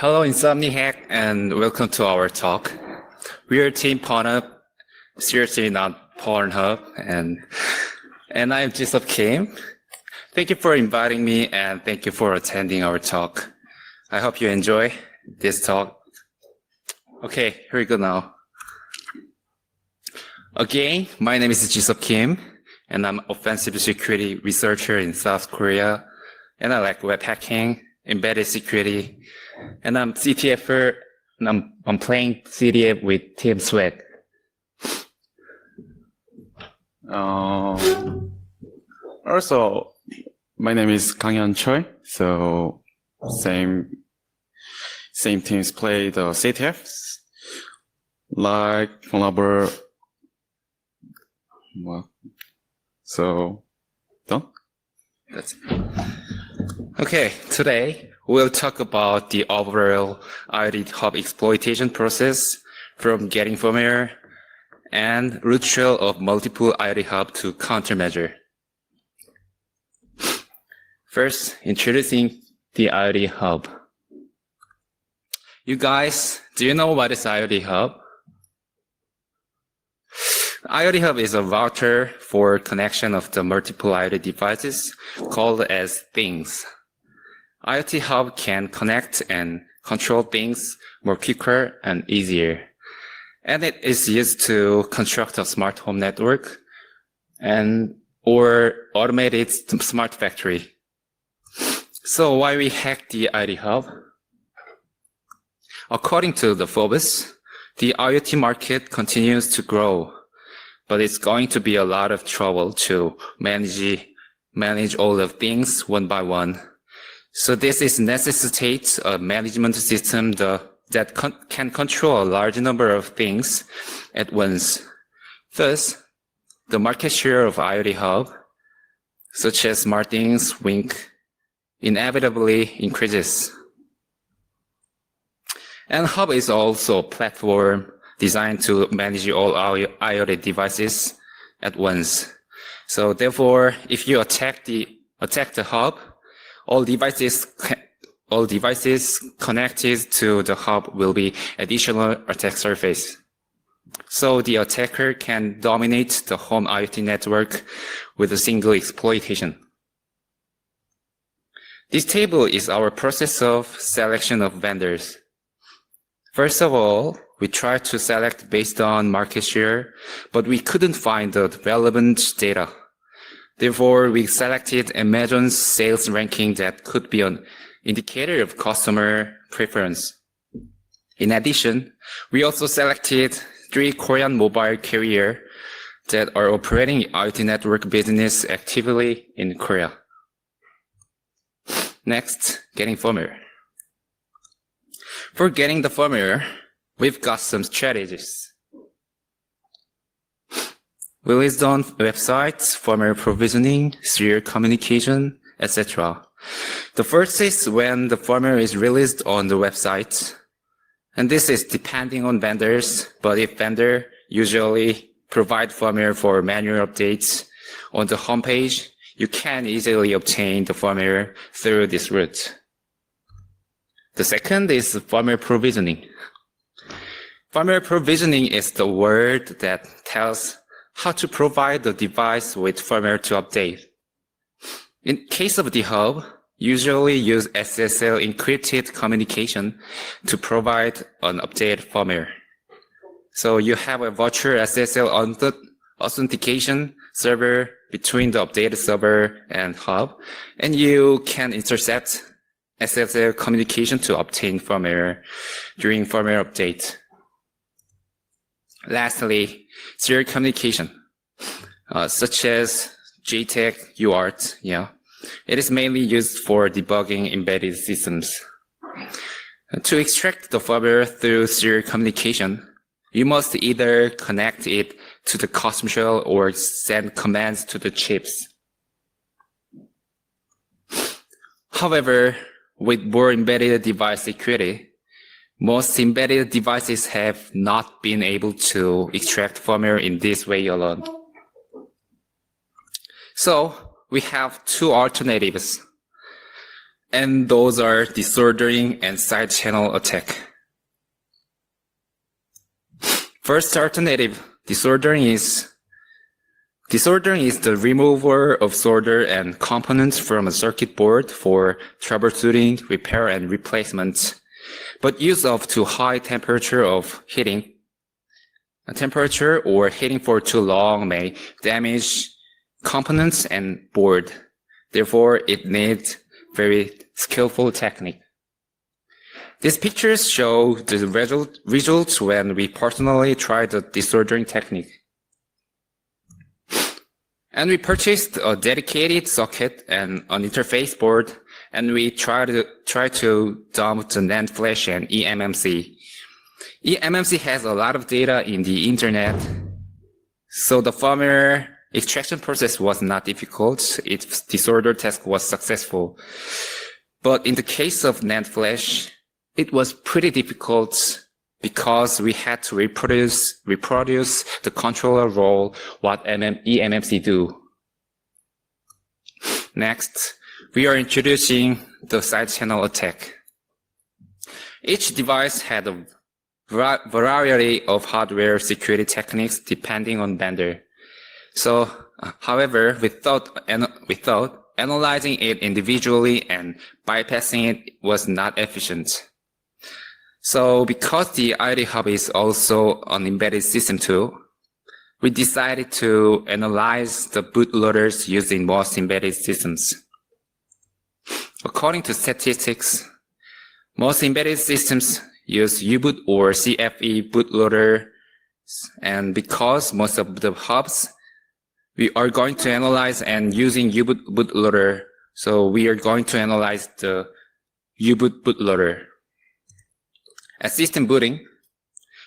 Hello, Insomnihack, and welcome to our talk. We are Team Pwnhub, seriously not Pwnhub, and I'm Jisub Kim. Thank you for inviting me, and thank you for attending our talk. I hope you enjoy this talk. Okay, here we go now. Again, my name is Jisub Kim, and I'm offensive security researcher in South Korea, and I like web hacking, embedded security, and I'm CTFer, and I'm playing CDF with Team Sweat. Also, my name is Kanghyun Choi. So same teams play the CTFs, like Pwnhub. Well, so done. That's it. Okay, today we'll talk about the overall IoT Hub exploitation process from getting firmware and root trail of multiple IoT Hub to countermeasure. First, introducing the IoT Hub. You guys, do you know what is IoT Hub? IoT Hub is a voucher for connection of the multiple IoT devices called as things. IoT Hub can connect and control things more quicker and easier. And it is used to construct a smart home network or automated smart factory. So why we hack the IoT Hub? According to the Forbes, the IoT market continues to grow, but it's going to be a lot of trouble to manage all of things one by one. So this necessitates a management system that can control a large number of things at once. Thus, the market share of IoT Hub, such as SmartThings, Wink, inevitably increases. And Hub is also a platform designed to manage all our IoT devices at once. So therefore, if you attack the Hub, all devices connected to the Hub will be additional attack surface. So the attacker can dominate the home IoT network with a single exploitation. This table is our process of selection of vendors. First of all, we tried to select based on market share, but we couldn't find the relevant data. Therefore, we selected Amazon's sales ranking that could be an indicator of customer preference. In addition, we also selected 3 Korean mobile carriers that are operating IoT network business actively in Korea. Next, getting firmware. For getting the firmware, we've got some strategies. We list on websites, firmware provisioning, serial communication, etc. The first is when the firmware is released on the website. And this is depending on vendors, but if vendor usually provide firmware for manual updates on the homepage, you can easily obtain the firmware through this route. The second is firmware provisioning. Firmware provisioning is the word that tells how to provide the device with firmware to update. In case of the Hub, usually use SSL encrypted communication to provide an updated firmware. So you have a virtual SSL authentication server between the updated server and Hub, and you can intercept SSL communication to obtain firmware during firmware update. Lastly, serial communication, such as JTAG, UART, it is mainly used for debugging embedded systems. To extract the firmware through serial communication, you must either connect it to the custom shell or send commands to the chips. However, with more embedded device security, most embedded devices have not been able to extract firmware in this way alone. So we have 2 alternatives. And those are disordering and side channel attack. First alternative, disordering is the removal of solder and components from a circuit board for troubleshooting, repair, and replacement, but use of too high temperature of heating. A temperature or heating for too long may damage components and board. Therefore, it needs very skillful technique. These pictures show the results when we personally tried the disordering technique. And we purchased a dedicated socket and an interface board, and we try to dump the NAND flash and eMMC. eMMC has a lot of data in the internet, so the firmware extraction process was not difficult. Its disorder test was successful. But in the case of NAND flash, it was pretty difficult because we had to reproduce the controller role, what eMMC do. Next, we are introducing the side channel attack. Each device had a variety of hardware security techniques depending on vendor. So, however, we thought analyzing it individually and bypassing it was not efficient. So because the IoT Hub is also an embedded system tool, we decided to analyze the bootloaders used in most embedded systems. According to statistics, most embedded systems use U-boot or CFE bootloader, and because most of the hubs we are going to analyze and using U-boot bootloader, so we are going to analyze the U-boot bootloader. At system booting,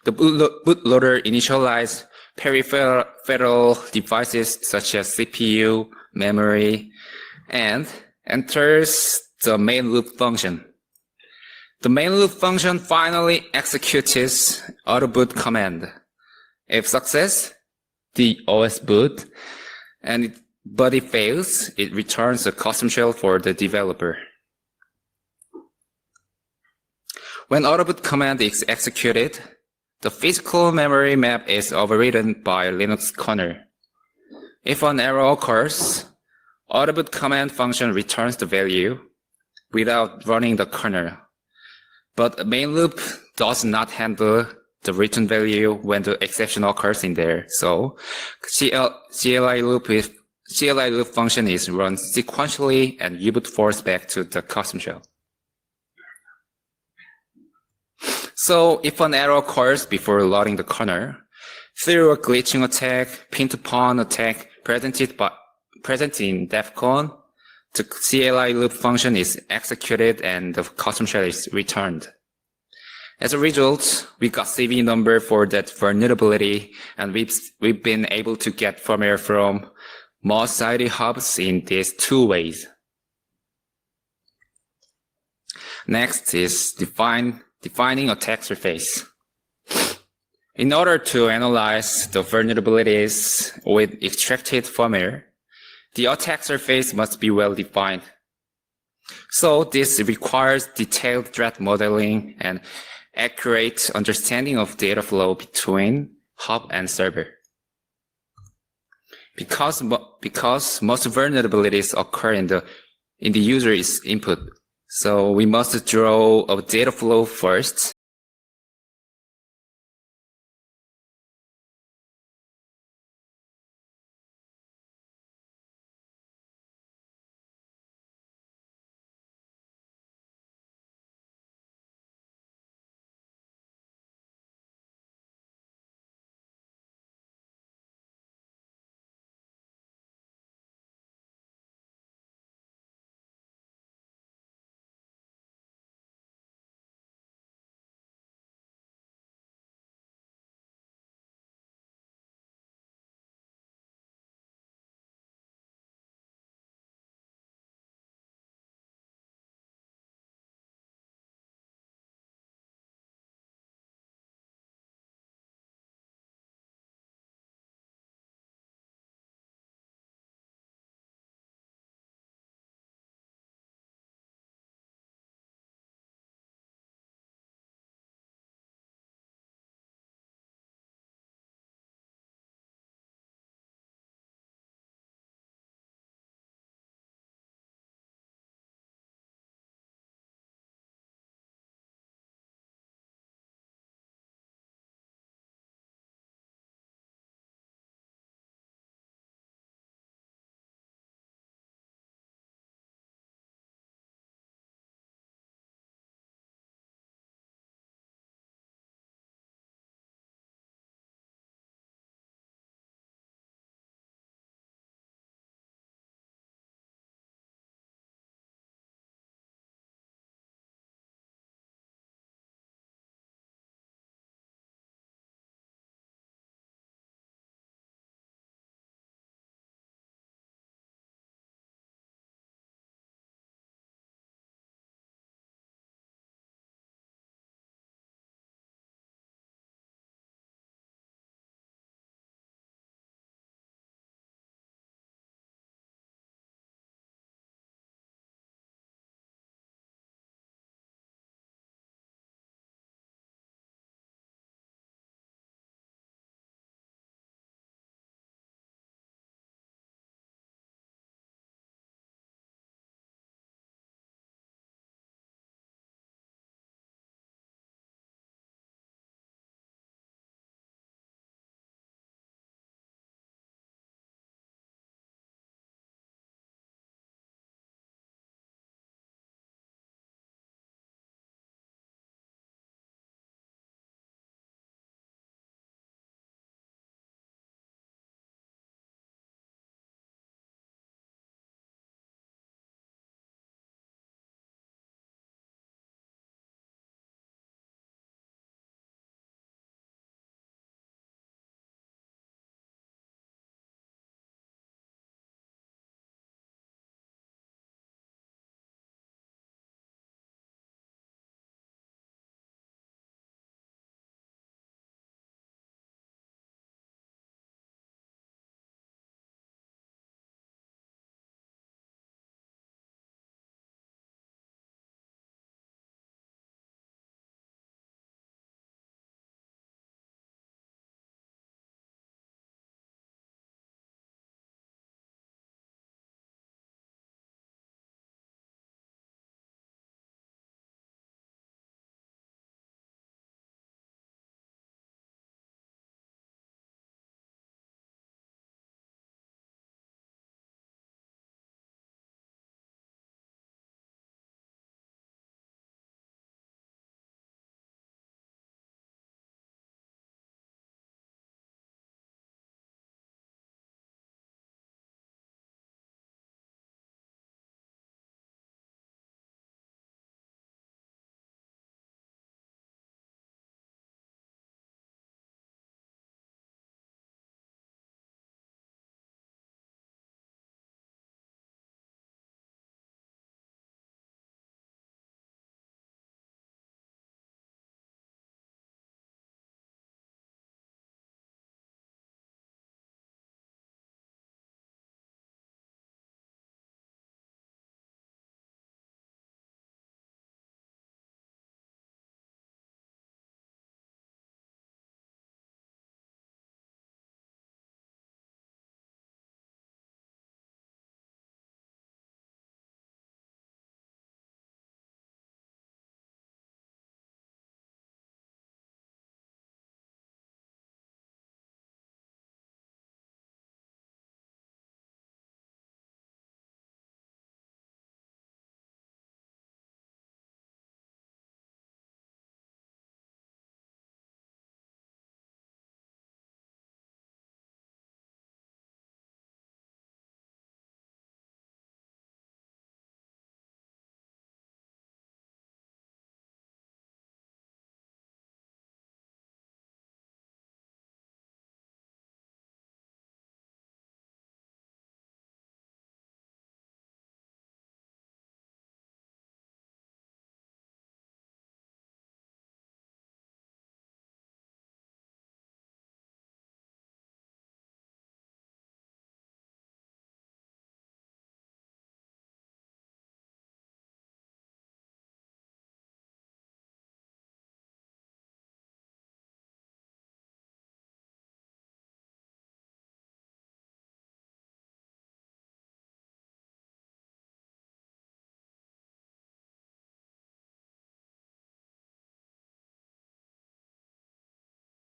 the bootloader initializes peripheral devices such as CPU, memory, and enters the main loop function. The main loop function finally executes auto boot command. If success, the OS boot, but if fails, it returns a custom shell for the developer. When autoboot command is executed, the physical memory map is overridden by Linux kernel. If an error occurs, autoboot command function returns the value without running the kernel. But the main loop does not handle the return value when the exception occurs in there. So CLI loop function is run sequentially and U-boot falls back to the custom shell. So if an error occurs before loading the kernel, through a glitching attack, pin-to-pawn attack present in DEFCON, the CLI loop function is executed and the custom shell is returned. As a result, we got CV number for that vulnerability, and we've been able to get firmware from most IoT hubs in these two ways. Next is defining attack surface. In order to analyze the vulnerabilities with extracted firmware, the attack surface must be well defined. So this requires detailed threat modeling and accurate understanding of data flow between hub and server. Because most vulnerabilities occur in the user's input, so we must draw a data flow first